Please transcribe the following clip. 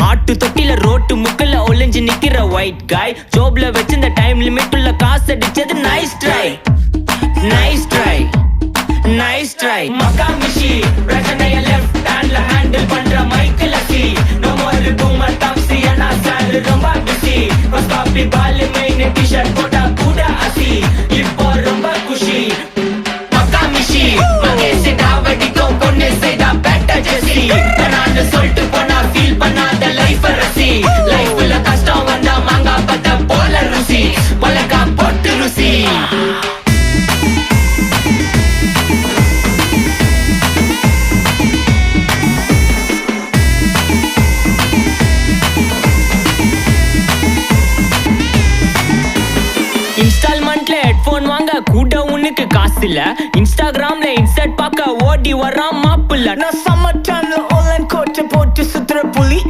ஆட்டு தொட்டில ரோட்டு முக்கல ஒளிஞ்சு நிக்கிற ஒயிட் காய் ஜோப்ல வச்சிருந்த டைம் லிமிட் உள்ள காசு அடிச்சது nice try nice try nice try மக்கா மிஷி பிரச்சனைய லெஃப்ட் ஹேண்ட்ல ஹேண்டில் பண்ற மைக்கேல் அசி நோ மோர் பூமர் டாக்ஸி அண்ணா சார் ரொம்ப பிஸி பஸ் காப்பி பால் மெயின் டி-ஷர்ட் போட்டா கூட அசி இப்போ ரொம்ப குஷி மக்கா மிஷி மகேஷ் ராவடிக்கும் பொண்ணு செய்தா பெட்டர் ஜெசி நான் சொல்லிட்டு போனா ஃபீல் பண்ணாத லைஃப் ரசி லைஃப்ல கஷ்டம் வந்தா மாங்கா பத்த போல ருசி மலக்கா போட்டு ருசி இன்ஸ்டால்மெண்ட்ல ஹெட்போன் வாங்க கூட உனக்கு காசு இல்ல இன்ஸ்டாகிராம்ல இன்ஸ்டர்ட் பார்க்க ஓடி வரான் மாப்பிள்ள நான் சம்மர் டைம்ல